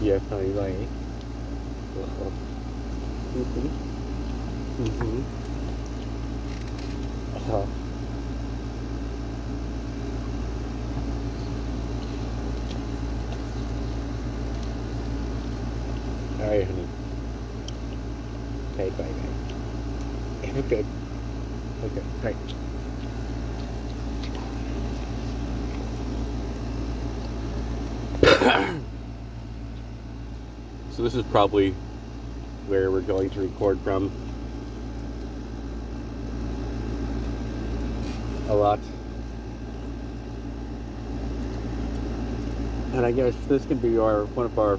Yes, I like. Alright, honey. Bye, bye, bye. Okay. Okay, right. So this is probably where we're going to record from a lot. And I guess this can be one of our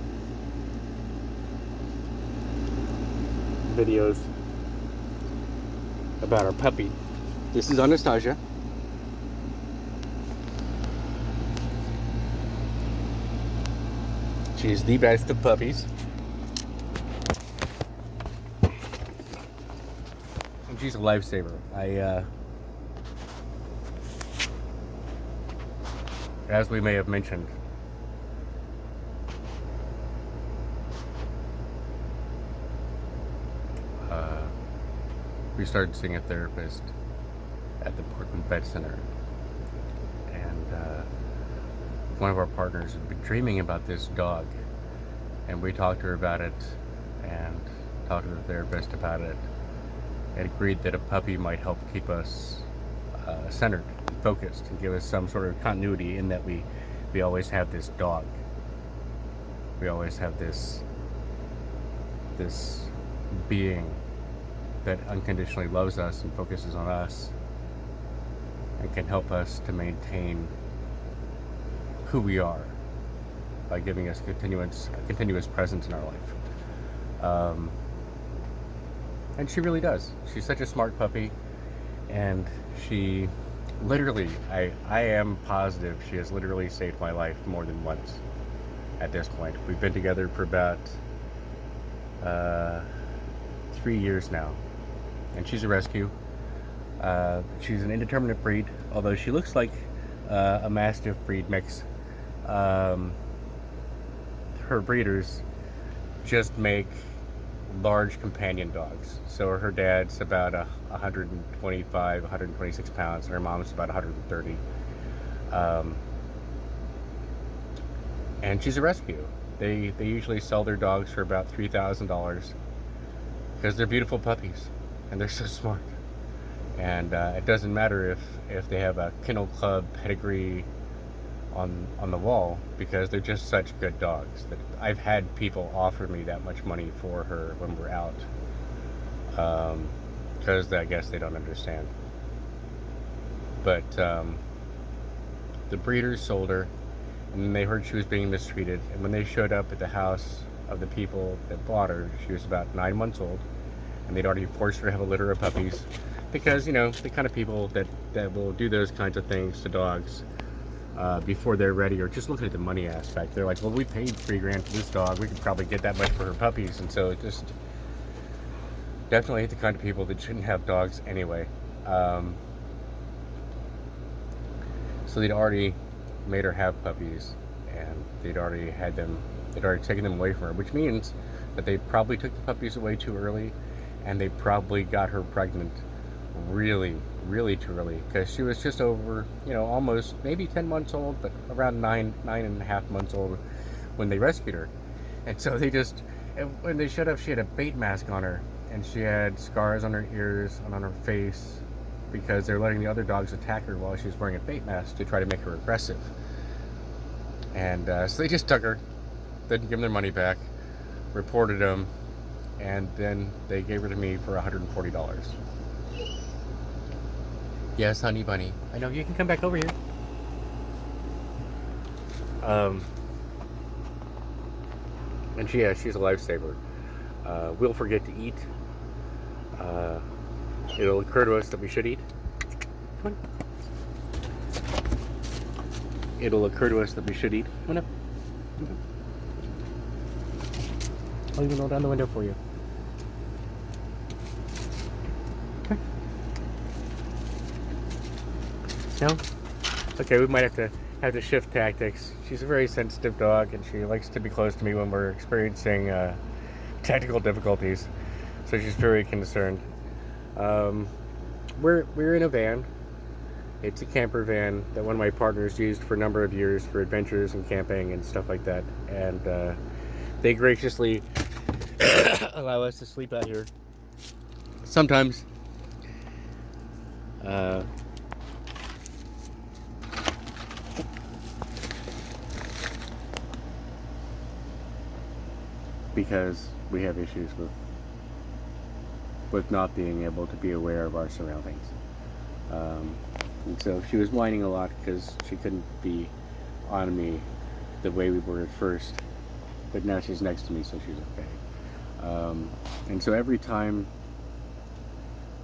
videos about our puppy. This is Anastazia. She's the best of puppies. And she's a lifesaver. As we may have mentioned, we started seeing a therapist at the Portland Vet Center, and one of our partners had been dreaming about this dog, and we talked to her about it and talked to the therapist about it and agreed that a puppy might help keep us centered and focused and give us some sort of continuity, in that we always have this dog, we always have this being that unconditionally loves us and focuses on us and can help us to maintain who we are by giving us a continuous presence in our life. And she really does. She's such a smart puppy, and she literally, I am positive she has literally saved my life more than once at this point. We've been together for about 3 years now, and she's a rescue. She's an indeterminate breed, although she looks like a Mastiff breed mix. Her breeders just make large companion dogs. So her dad's about 125, 126 pounds, and her mom's about 130. and she's a rescue. They usually sell their dogs for about $3,000 because they're beautiful puppies and they're so smart. And it doesn't matter if they have a kennel club pedigree on the wall, because they're just such good dogs that I've had people offer me that much money for her when we're out, because I guess they don't understand. But the breeders sold her, and then they heard she was being mistreated, and when they showed up at the house of the people that bought her, she was about 9 months old, and they'd already forced her to have a litter of puppies, because, you know, the kind of people that will do those kinds of things to dogs before they're ready, or just looking at the money aspect. They're like, well, we paid $3,000 for this dog, we could probably get that much for her puppies. And so it just definitely the kind of people that shouldn't have dogs anyway. So they'd already made her have puppies, and they'd already taken them away from her, which means that they probably took the puppies away too early, and they probably got her pregnant really, really too early, because she was just over, you know, almost maybe 10 months old, but around nine and a half months old when they rescued her. And so when they showed up, she had a bait mask on her, and she had scars on her ears and on her face, because they're letting the other dogs attack her while she was wearing a bait mask to try to make her aggressive. And so they just took her, didn't give them their money back, reported them, and then they gave her to me for $140. Yes, honey bunny. I know, you can come back over here. And she's a lifesaver. We'll forget to eat. It'll occur to us that we should eat. Come on. It'll occur to us that we should eat. Come on up. I'll even roll down the window for you. Okay. No? Okay, we might have to shift tactics. She's a very sensitive dog, and she likes to be close to me when we're experiencing technical difficulties. So she's very concerned. We're in a van. It's a camper van that one of my partners used for a number of years for adventures and camping and stuff like that. And they graciously allow us to sleep out here. Sometimes. Because we have issues with not being able to be aware of our surroundings. And so she was whining a lot because she couldn't be on me the way we were at first, but now she's next to me, so she's okay. And so every time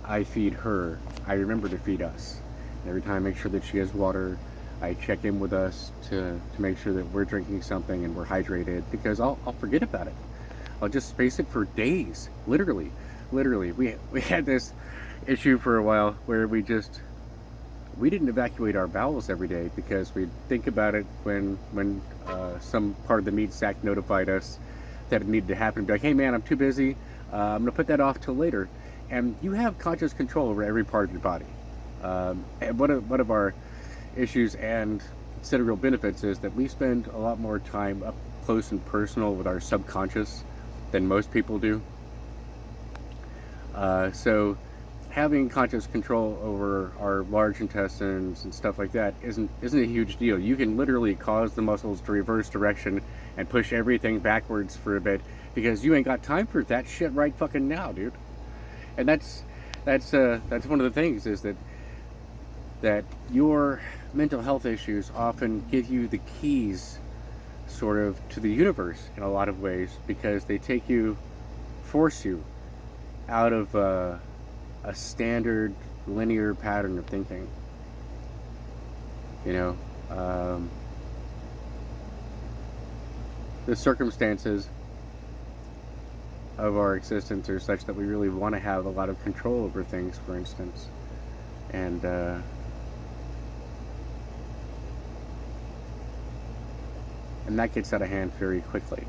I feed her, I remember to feed us. And every time I make sure that she has water, I check in with us to make sure that we're drinking something and we're hydrated, because I'll forget about it. I'll just space it for days, literally. We had this issue for a while where we didn't evacuate our bowels every day, because we'd think about it when some part of the meat sack notified us that it needed to happen. Be like, hey man, I'm too busy. I'm gonna put that off till later. And you have conscious control over every part of your body. And one of our issues and set of real benefits is that we spend a lot more time up close and personal with our subconscious than most people do. So having conscious control over our large intestines and stuff like that isn't a huge deal. You can literally cause the muscles to reverse direction and push everything backwards for a bit, because you ain't got time for that shit right fucking now, dude. And that's one of the things, is that your mental health issues often give you the keys sort of to the universe in a lot of ways, because they force you out of a standard linear pattern of thinking. You know, the circumstances of our existence are such that we really want to have a lot of control over things, for instance. And that gets out of hand very quickly,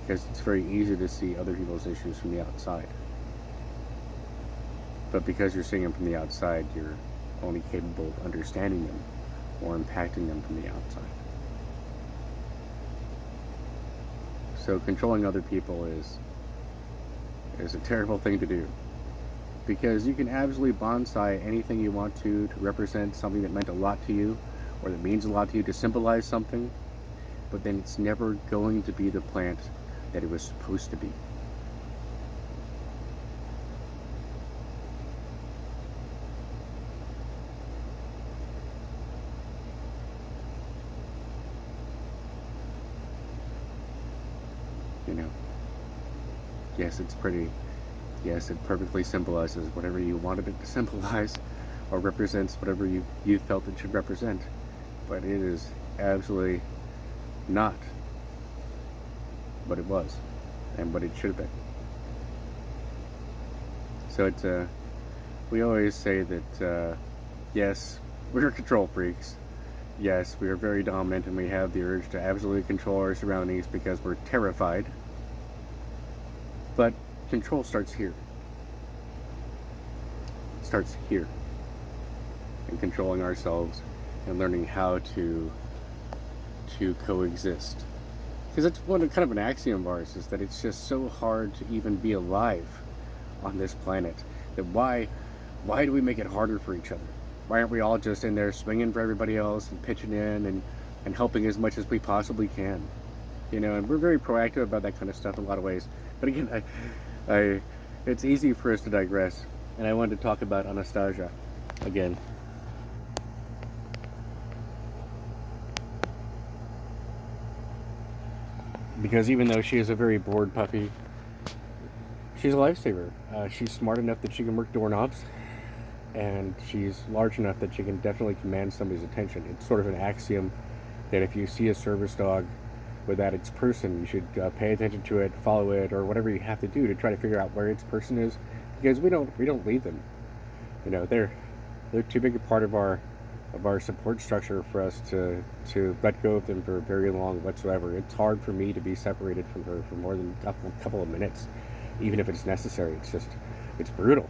because it's very easy to see other people's issues from the outside. But because you're seeing them from the outside, you're only capable of understanding them or impacting them from the outside. So controlling other people is a terrible thing to do, because you can absolutely bonsai anything you want to represent something that meant a lot to you, or that means a lot to you, to symbolize something, but then it's never going to be the plant that it was supposed to be. You know, yes, it's pretty. Yes, it perfectly symbolizes whatever you wanted it to symbolize, or represents whatever you felt it should represent. But it is absolutely not what it was, and what it should have been. So it's we always say that yes, we're control freaks. Yes, we are very dominant, and we have the urge to absolutely control our surroundings because we're terrified. But control starts here. It starts here. In controlling ourselves and learning how to coexist. Because that's kind of an axiom of ours, is that it's just so hard to even be alive on this planet. That why do we make it harder for each other? Why aren't we all just in there swinging for everybody else and pitching in and helping as much as we possibly can? You know, and we're very proactive about that kind of stuff in a lot of ways. But again, it's easy for us to digress. And I wanted to talk about Anastazia again. Because even though she is a very bored puppy, she's a lifesaver. She's smart enough that she can work doorknobs, and she's large enough that she can definitely command somebody's attention. It's sort of an axiom that if you see a service dog without its person, you should pay attention to it, follow it, or whatever you have to do to try to figure out where its person is, because we don't leave them. You know, they're too big a part of our support structure for us to let go of them for very long whatsoever. It's hard for me to be separated from her for more than a couple of minutes, even if it's necessary. It's brutal.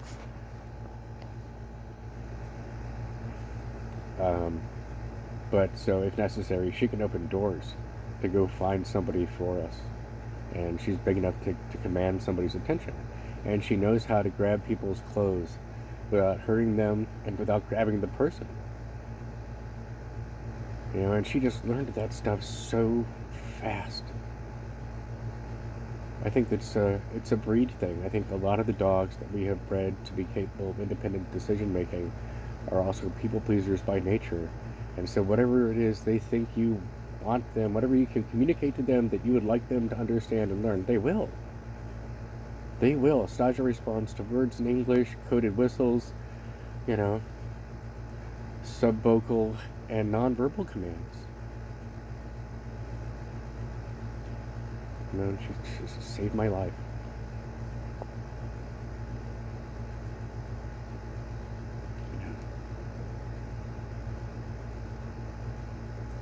But so if necessary, she can open doors to go find somebody for us, and she's big enough to command somebody's attention, and she knows how to grab people's clothes without hurting them and without grabbing the person. You know, and she just learned that stuff so fast. I think it's a breed thing. I think a lot of the dogs that we have bred to be capable of independent decision making are also people pleasers by nature. And so whatever it is they think you want them, whatever you can communicate to them that you would like them to understand and learn, they will. They will. Anastazia responds to words in English, coded whistles, you know, subvocal and nonverbal commands. You know, she saved my life.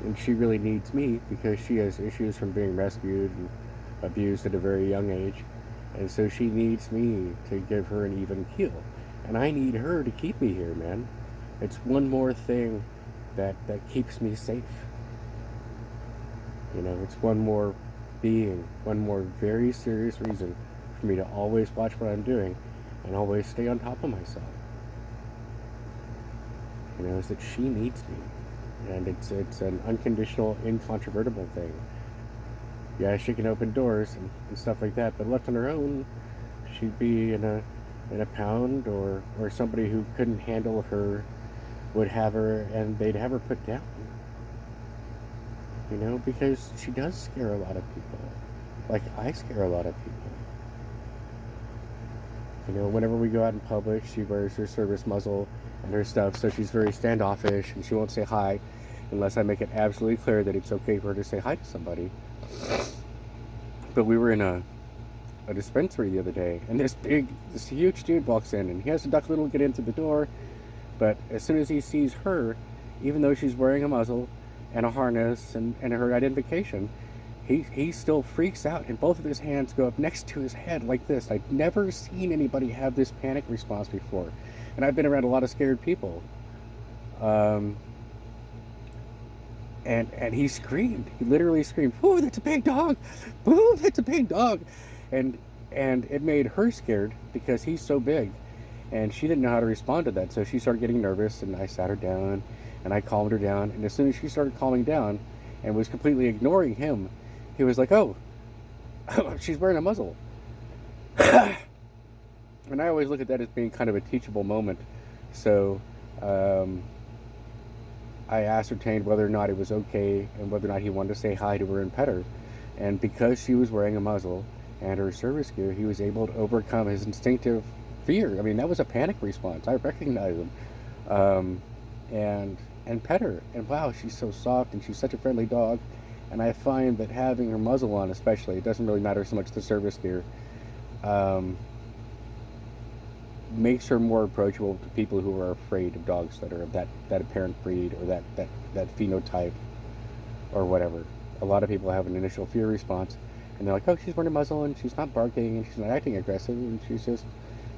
And she really needs me because she has issues from being rescued and abused at a very young age. And so she needs me to give her an even keel. And I need her to keep me here, man. It's one more thing that keeps me safe. You know, it's one more being, one more very serious reason for me to always watch what I'm doing and always stay on top of myself. You know, is that she needs me. And it's an unconditional, incontrovertible thing. Yeah, she can open doors and stuff like that, but left on her own, she'd be in a pound, or somebody who couldn't handle her would have her, and they'd have her put down. You know, because she does scare a lot of people. Like I scare a lot of people. You know, whenever we go out in public, she wears her service muzzle and her stuff, so she's very standoffish, and she won't say hi unless I make it absolutely clear that it's okay for her to say hi to somebody. But we were in a dispensary the other day, and this huge dude walks in, and he has to duck a little to get into the door, but as soon as he sees her, even though she's wearing a muzzle and a harness and her identification, he still freaks out, and both of his hands go up next to his head like this. I've never seen anybody have this panic response before, and I've been around a lot of scared people. and he screamed. He literally screamed, "Oh, that's a big dog! Oh, that's a big dog!" And and it made her scared because he's so big, and she didn't know how to respond to that. So she started getting nervous, and I sat her down, and I calmed her down. And as soon as she started calming down, and was completely ignoring him, he was like, "Oh, she's wearing a muzzle." And I always look at that as being kind of a teachable moment. So um, I ascertained whether or not it was okay and whether or not he wanted to say hi to her and pet her. And because she was wearing a muzzle and her service gear, he was able to overcome his instinctive fear. I mean, that was a panic response. I recognized him. Um, and pet her. And wow, she's so soft and she's such a friendly dog. And I find that having her muzzle on, especially, it doesn't really matter so much the service gear, um, makes her more approachable to people who are afraid of dogs that are of that apparent breed or that phenotype or whatever. A lot of people have an initial fear response, and they're like, "Oh, she's wearing a muzzle and she's not barking and she's not acting aggressive and she's just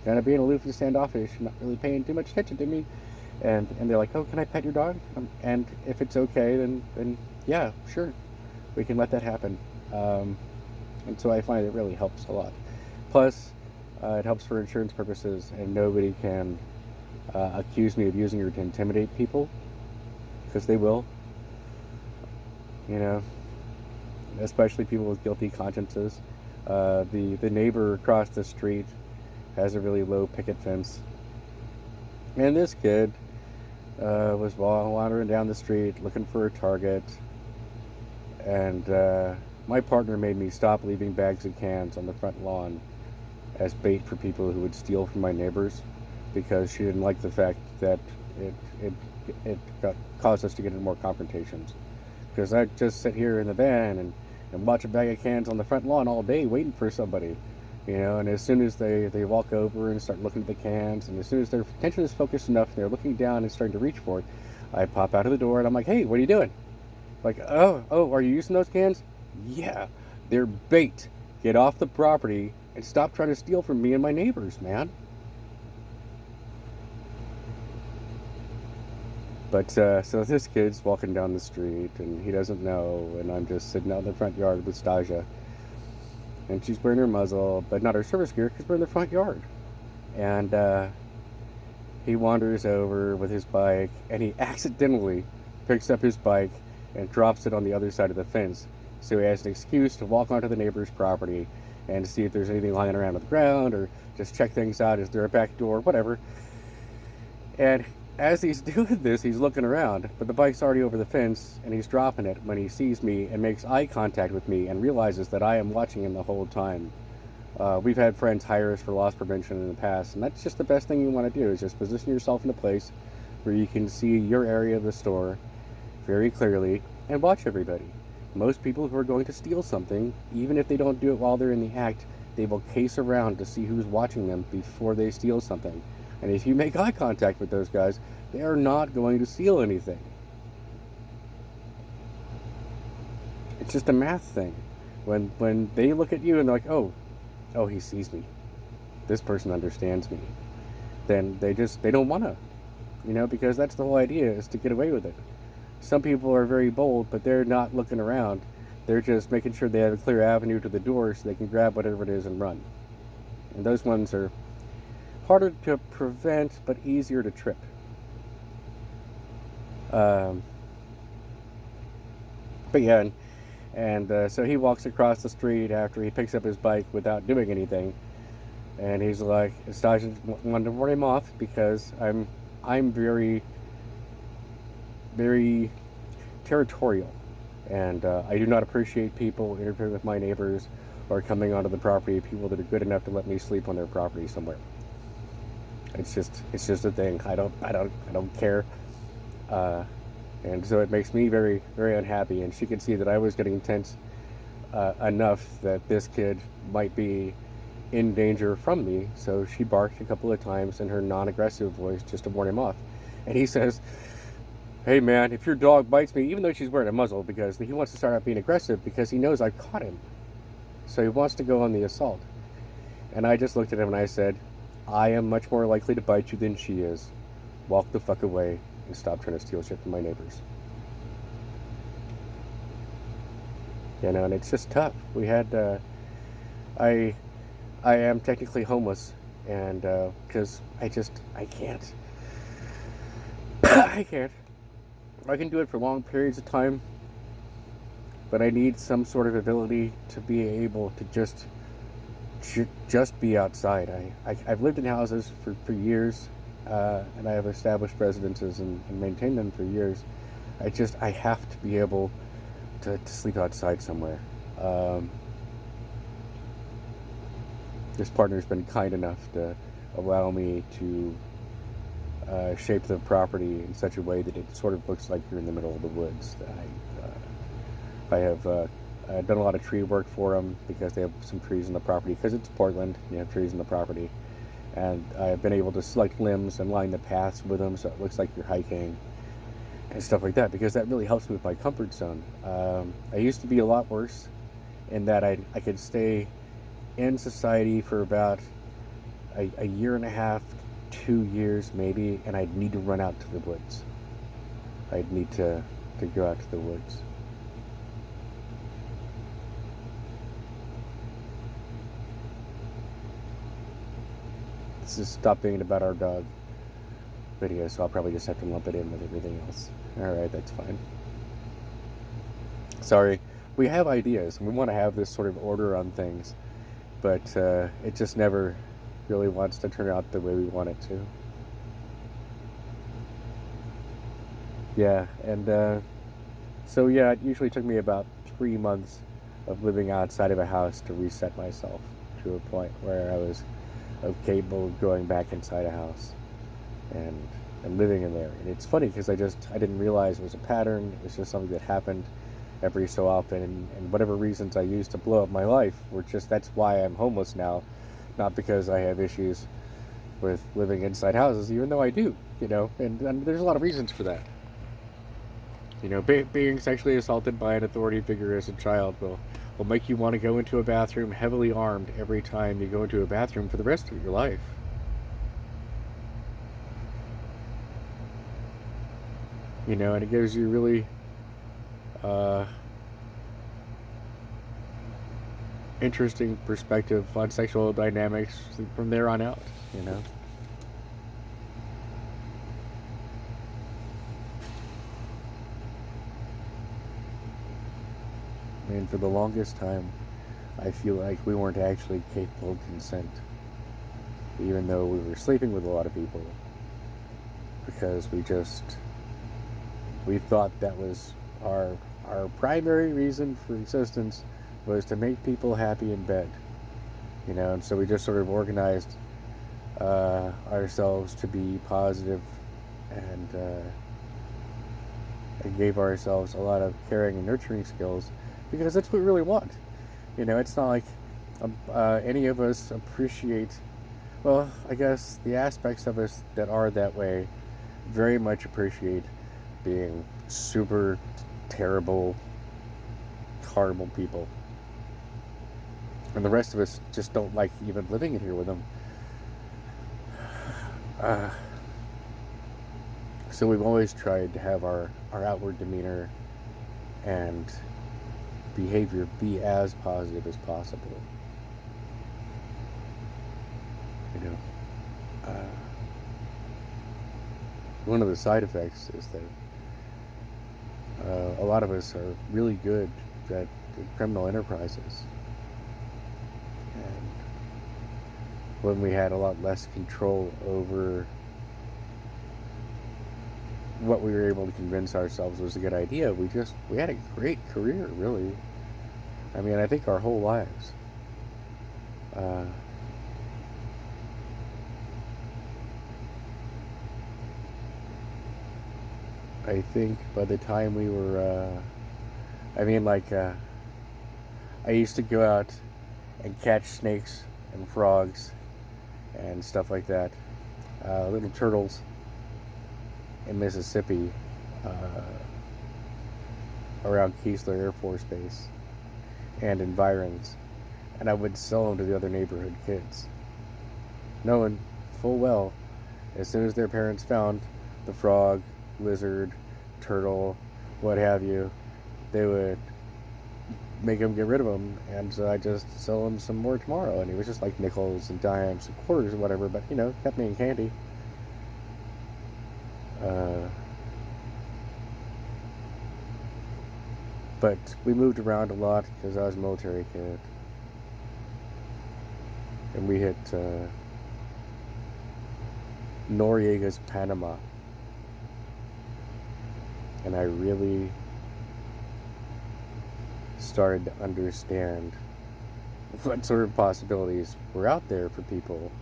kind of being aloof and standoffish, not really paying too much attention to me." And they're like, "Oh, can I pet your dog?" And if it's okay, then yeah, sure, we can let that happen. And so I find it really helps a lot. Plus, it helps for insurance purposes, and nobody can accuse me of using her to intimidate people, because they will, you know, especially people with guilty consciences. The neighbor across the street has a really low picket fence, and this kid was wandering down the street looking for a target, and my partner made me stop leaving bags and cans on the front lawn as bait for people who would steal from my neighbors, because she didn't like the fact that it it caused us to get into more confrontations. Because I'd just sit here in the van and watch a bag of cans on the front lawn all day waiting for somebody, and as soon as they walk over and start looking at the cans, and as soon as their attention is focused enough and they're looking down and starting to reach for it, I pop out of the door and I'm like, "Hey, what are you doing?" Like, "Oh, are you using those cans?" "Yeah, they're bait. Get off the property and stop trying to steal from me and my neighbors, man." But so this kid's walking down the street and he doesn't know, and I'm just sitting out in the front yard with Stasia, and she's wearing her muzzle, but not her service gear because we're in the front yard. And he wanders over with his bike, and he accidentally picks up his bike and drops it on the other side of the fence. So he has an excuse to walk onto the neighbor's property and to see if there's anything lying around on the ground, or just check things out. Is there a back door? Whatever. And as he's doing this, he's looking around, but the bike's already over the fence, and he's dropping it when he sees me and makes eye contact with me and realizes that I am watching him the whole time. We've had friends hire us for loss prevention in the past, and that's just the best thing you want to do, is just position yourself in a place where you can see your area of the store very clearly and watch everybody. Most people who are going to steal something, even if they don't do it while they're in the act, they will case around to see who's watching them before they steal something. And if you make eye contact with those guys, they are not going to steal anything. It's just a math thing. When they look at you and they're like, oh, he sees me. This person understands me. Then they don't want to, because that's the whole idea, is to get away with it. Some people are very bold, but they're not looking around. They're just making sure they have a clear avenue to the door so they can grab whatever it is and run. And those ones are harder to prevent, but easier to trip. But yeah, and so he walks across the street after he picks up his bike without doing anything, and he's like, Stasia wanted to warn him off because I'm very, very territorial, and I do not appreciate people interfering with my neighbors or coming onto the property of people that are good enough to let me sleep on their property somewhere. It's just a thing. I don't care, and so it makes me very, very unhappy. And she could see that I was getting tense enough that this kid might be in danger from me. So she barked a couple of times in her non-aggressive voice just to warn him off. And he says, "Hey man, if your dog bites me," even though she's wearing a muzzle, because he wants to start out being aggressive because he knows I've caught him. So he wants to go on the assault. And I just looked at him and I said, "I am much more likely to bite you than she is. Walk the fuck away and stop trying to steal shit from my neighbors." And it's just tough. I I am technically homeless, and because I can't, I can't. I can do it for long periods of time, but I need some sort of ability to be able to just be outside. I've lived in houses for years, and I have established residences and maintained them for years. I have to be able to sleep outside somewhere. Um, this partner's been kind enough to allow me to shape the property in such a way that it sort of looks like you're in the middle of the woods. I have done a lot of tree work for them because they have some trees in the property. Because it's Portland, you have trees in the property, and I've been able to select limbs and line the paths with them so it looks like you're hiking and stuff like that. Because that really helps me with my comfort zone. I used to be a lot worse in that I could stay in society for about a year and a half, 2 years maybe, and I'd need to run out to the woods. I'd need to go out to the woods. This is stop being about our dog video, so I'll probably just have to lump it in with everything else. Alright, that's fine. Sorry, we have ideas, and we want to have this sort of order on things, but it just never really wants to turn out the way we want it to. Yeah, and so yeah, it usually took me about 3 months of living outside of a house to reset myself to a point where I was capable of going back inside a house and living in there. And it's funny because I didn't realize it was a pattern. It was just something that happened every so often, and whatever reasons I used to blow up my life were just, that's why I'm homeless now, not because I have issues with living inside houses, even though I do, and there's a lot of reasons for that. Being sexually assaulted by an authority figure as a child will make you want to go into a bathroom heavily armed every time you go into a bathroom for the rest of your life. And it gives you really interesting perspective on sexual dynamics from there on out. And for the longest time, I feel like we weren't actually capable of consent, even though we were sleeping with a lot of people, because we thought that was our primary reason for existence, was to make people happy in bed, and so we just sort of organized ourselves to be positive and gave ourselves a lot of caring and nurturing skills, because that's what we really want. It's not like any of us appreciate, well, I guess the aspects of us that are that way very much appreciate being super terrible, horrible people. And the rest of us just don't like even living in here with them. So we've always tried to have our outward demeanor and behavior be as positive as possible. One of the side effects is that a lot of us are really good at criminal enterprises. And when we had a lot less control over what we were able to convince ourselves was a good idea, we had a great career, really. I mean, I think our whole lives. I think by the time we were, I used to go out and catch snakes and frogs and stuff like that, little turtles in Mississippi, around Keesler Air Force Base and environs, and I would sell them to the other neighborhood kids, knowing full well as soon as their parents found the frog, lizard, turtle, what have you, they would make him get rid of them, and so I just sell him some more tomorrow. And he was just like nickels and dimes and quarters or whatever, but kept me in candy. But we moved around a lot because I was a military kid, and we hit Noriega's Panama, and I really started to understand what sort of possibilities were out there for people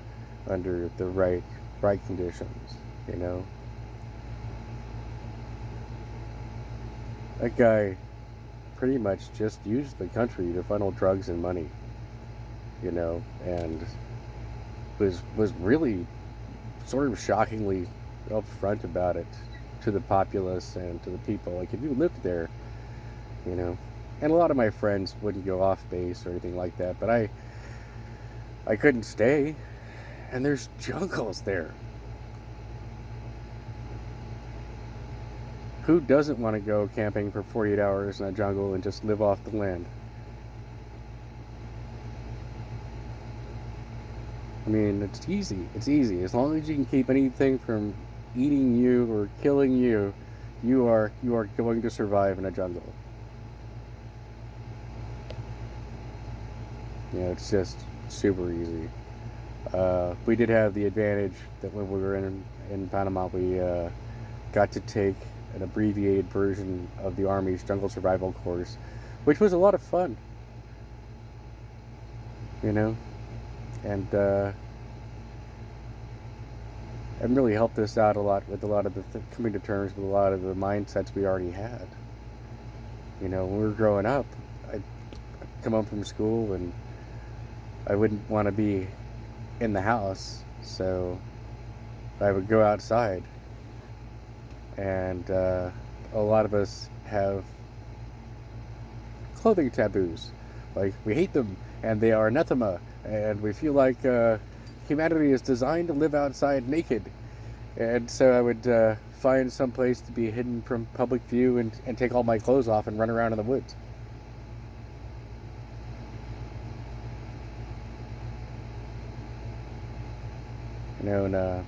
under the right conditions. That guy pretty much just used the country to funnel drugs and money, and was really sort of shockingly upfront about it to the populace and to the people. Like, if you lived there, and a lot of my friends wouldn't go off base or anything like that, but I couldn't stay, and there's jungles there. Who doesn't want to go camping for 48 hours in a jungle and just live off the land? I mean, it's easy. It's easy. As long as you can keep anything from eating you or killing you, you are going to survive in a jungle. It's just super easy. We did have the advantage that when we were in Panama, we got to take an abbreviated version of the Army's jungle survival course, which was a lot of fun. And really helped us out a lot with a lot of the coming to terms with a lot of the mindsets we already had. When we were growing up, I'd come home from school and I wouldn't want to be in the house, so I would go outside. And a lot of us have clothing taboos. Like, we hate them, and they are anathema, and we feel like humanity is designed to live outside naked. And so I would find some place to be hidden from public view and take all my clothes off and run around in the woods. And I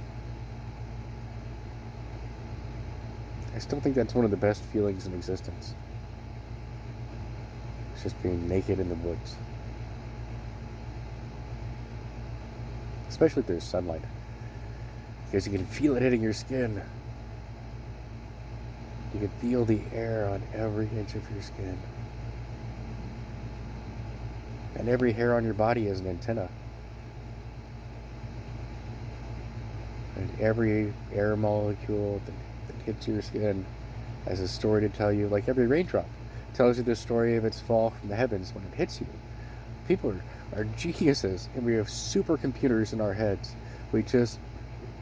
still think that's one of the best feelings in existence. It's just being naked in the woods. Especially if there's sunlight. Because you can feel it hitting your skin. You can feel the air on every inch of your skin. And every hair on your body is an antenna. And every air molecule that hits your skin has a story to tell you. Like, every raindrop tells you the story of its fall from the heavens when it hits you. People are geniuses, and we have supercomputers in our heads. We just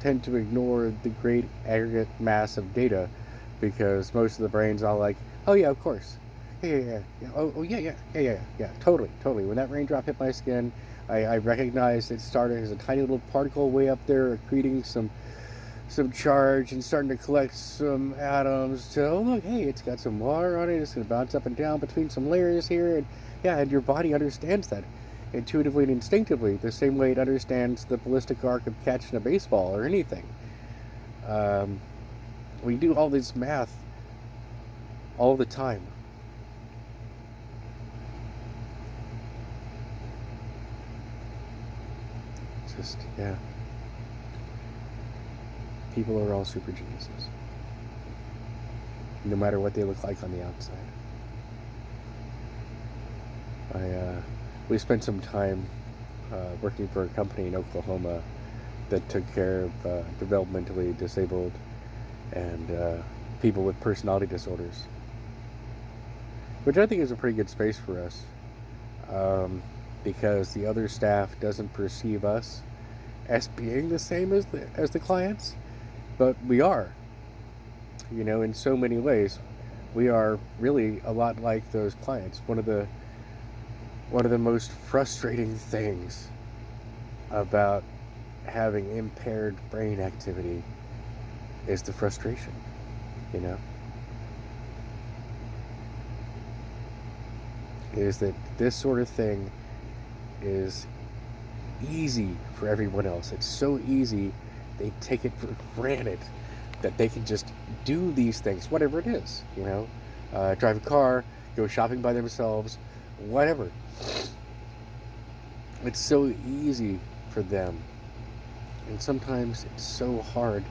tend to ignore the great aggregate mass of data because most of the brain's all like, oh yeah, of course. Yeah. Oh yeah, totally. When that raindrop hit my skin, I recognized it started as a tiny little particle way up there, accreting some charge and starting to collect some atoms. So, look, hey, it's got some water on it. It's going to bounce up and down between some layers here. And your body understands that intuitively and instinctively, the same way it understands the ballistic arc of catching a baseball or anything. We do all this math all the time. Just, yeah. People are all super geniuses, no matter what they look like on the outside. We spent some time working for a company in Oklahoma that took care of developmentally disabled and people with personality disorders, which I think is a pretty good space for us, because the other staff doesn't perceive us as being the same as the clients, but we are. In so many ways, we are really a lot like those clients. One of the most frustrating things about having impaired brain activity is the frustration, is that this sort of thing is easy for everyone else. It's so easy, they take it for granted that they can just do these things, whatever it is, drive a car, go shopping by themselves, whatever. It's so easy for them. And sometimes it's so hard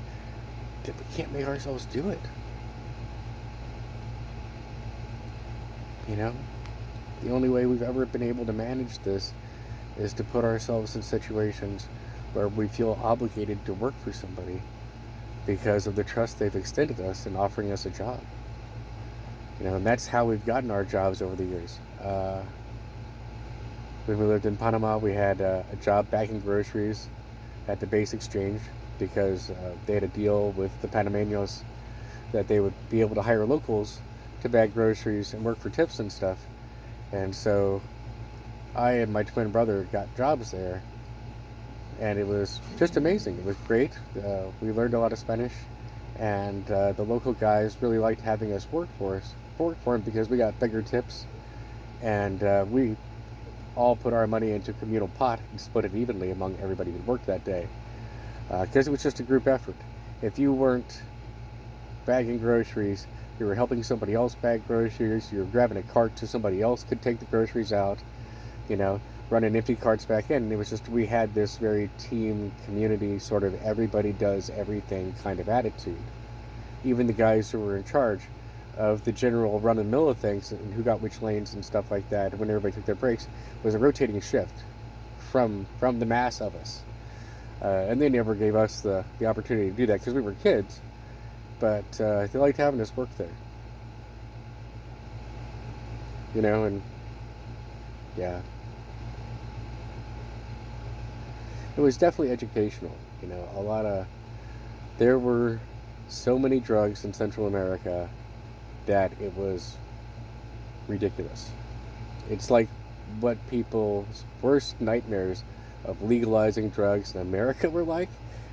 that we can't make ourselves do it. The only way we've ever been able to manage this is to put ourselves in situations where we feel obligated to work for somebody because of the trust they've extended us in offering us a job. And that's how we've gotten our jobs over the years. When we lived in Panama, we had a job bagging groceries at the base exchange because they had a deal with the Panameños that they would be able to hire locals to bag groceries and work for tips and stuff. And so I and my twin brother got jobs there, and it was just amazing. It was great. We learned a lot of Spanish, and the local guys really liked having us work for them because we got bigger tips, and we all put our money into a communal pot and split it evenly among everybody who worked that day, because it was just a group effort. If you weren't bagging groceries, you were helping somebody else bag groceries, you were grabbing a cart so somebody else could take the groceries out, running empty carts back in. And it was just, we had this very team community sort of everybody does everything kind of attitude. Even the guys who were in charge of the general run and mill of things and who got which lanes and stuff like that when everybody took their breaks was a rotating shift from the mass of us. And they never gave us the opportunity to do that because we were kids, but they liked having us work there. And yeah. It was definitely educational. There were so many drugs in Central America that it was ridiculous. It's like what people's worst nightmares of legalizing drugs in America were like,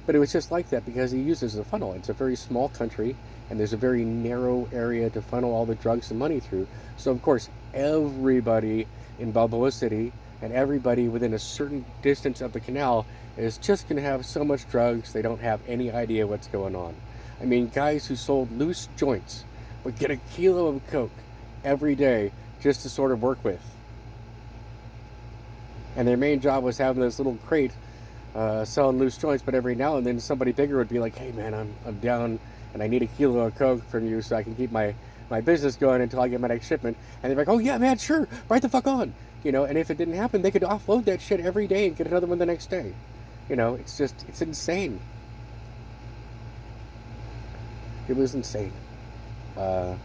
but it was just like that because he uses a funnel. It's a very small country, and there's a very narrow area to funnel all the drugs and money through. So of course, everybody in Balboa City and everybody within a certain distance of the canal is just going to have so much drugs they don't have any idea what's going on. I mean, guys who sold loose joints would get a kilo of coke every day just to sort of work with. And their main job was having this little crate selling loose joints, but every now and then somebody bigger would be like, hey man, I'm down and I need a kilo of coke from you so I can keep my business going until I get my next shipment. And they're like, oh yeah man, sure, right the fuck on. And if it didn't happen, they could offload that shit every day and get another one the next day. It's insane. It was insane. Yeah,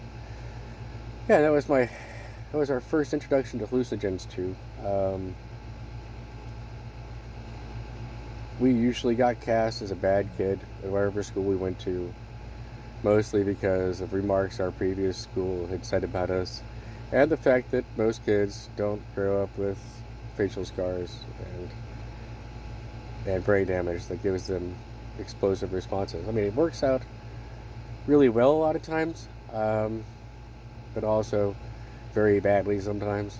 that was our first introduction to hallucinogens too. We usually got cast as a bad kid at whatever school we went to, mostly because of remarks our previous school had said about us, and the fact that most kids don't grow up with facial scars and brain damage that gives them explosive responses. I mean, it works out really well a lot of times, but also very badly sometimes.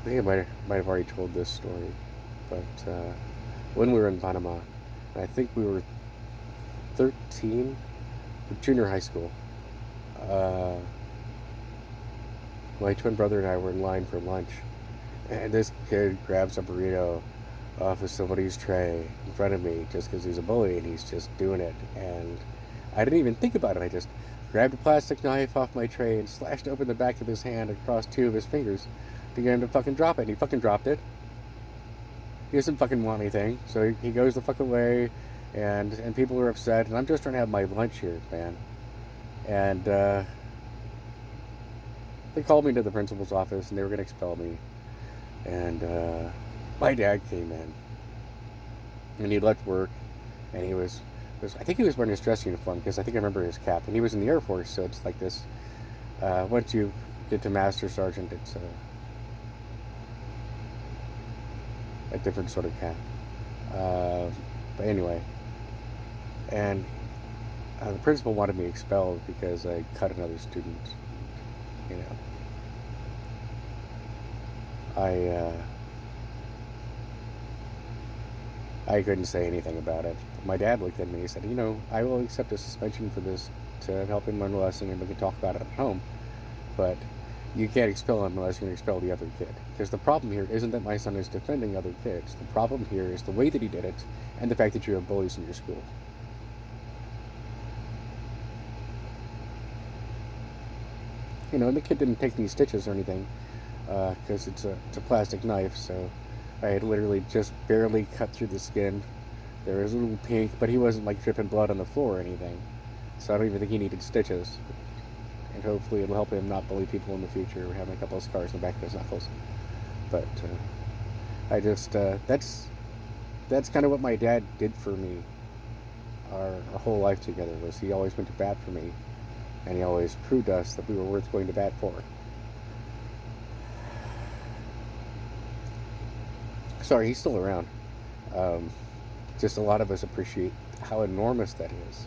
I think I might have already told this story, but when we were in Panama, I think we were 13, junior high school. My twin brother and I were in line for lunch, and this kid grabs a burrito off of somebody's tray in front of me just because he's a bully and he's just doing it. And I didn't even think about it. I just grabbed a plastic knife off my tray and slashed open the back of his hand across two of his fingers to get him to fucking drop it. And he fucking dropped it. He doesn't fucking want anything, so he goes the fuck away, and people are upset, and I'm just trying to have my lunch here, man. And they called me to the principal's office, and they were going to expel me. And my dad came in, and he left work, and he was I think he was wearing his dress uniform, because I think I remember his cap, and he was in the Air Force, so it's like this, once you get to Master Sergeant, it's a different sort of cap. But anyway, and The principal wanted me expelled because I cut another student. You know, I I couldn't say anything about it. My dad looked at me and said, I will accept a suspension for this to help him learn a lesson, and we can talk about it at home. But you can't expel him unless you're going to expel the other kid. Because the problem here isn't that my son is defending other kids. The problem here is the way that he did it, and the fact that you have bullies in your school. And the kid didn't take any stitches or anything, because it's a plastic knife, so I had literally just barely cut through the skin. There was a little pink, but he wasn't like dripping blood on the floor or anything. So I don't even think he needed stitches. And hopefully it'll help him not bully people in the future. We're having a couple of scars in the back of his knuckles. But I just, that's kind of what my dad did for me our whole life together, was he always went to bat for me. And he always proved us that we were worth going to bat for. Sorry, he's still around. Just a lot of us appreciate how enormous that is.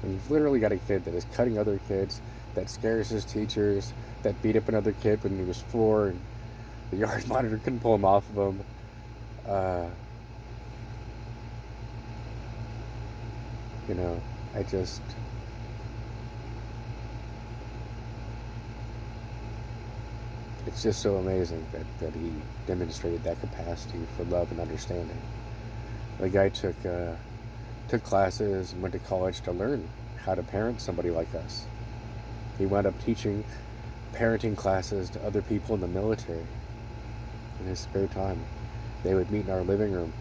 And you've literally got a kid that is cutting other kids, that scares his teachers, that beat up another kid when he was 4, and the yard monitor couldn't pull him off of him. I just... It's just so amazing that he demonstrated that capacity for love and understanding. The guy took classes and went to college to learn how to parent somebody like us. He wound up teaching parenting classes to other people in the military in his spare time. They would meet in our living room.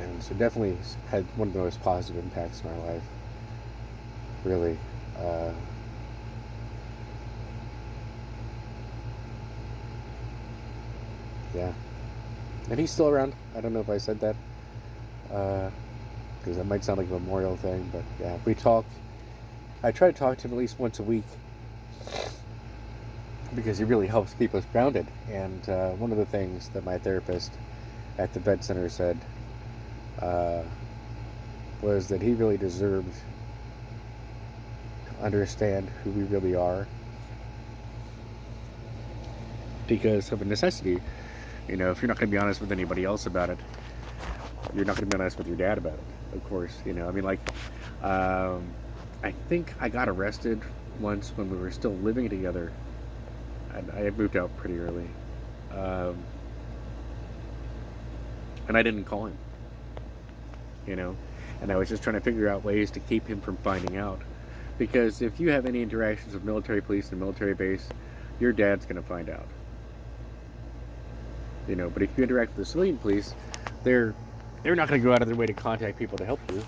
And so definitely had one of the most positive impacts in our life. Really. Yeah. And he's still around. I don't know if I said that. Because that might sound like a memorial thing. But yeah, we talk. I try to talk to him at least once a week. Because he really helps keep us grounded. And one of the things that my therapist at the vet center said was that he really deserved to understand who we really are. Because of a necessity. If you're not going to be honest with anybody else about it, you're not going to be honest with your dad about it, of course. I think I got arrested once when we were still living together. I had moved out pretty early. And I didn't call him, and I was just trying to figure out ways to keep him from finding out. Because if you have any interactions with military police and military base, your dad's going to find out. But if you interact with the civilian police, they're not going to go out of their way to contact people to help you.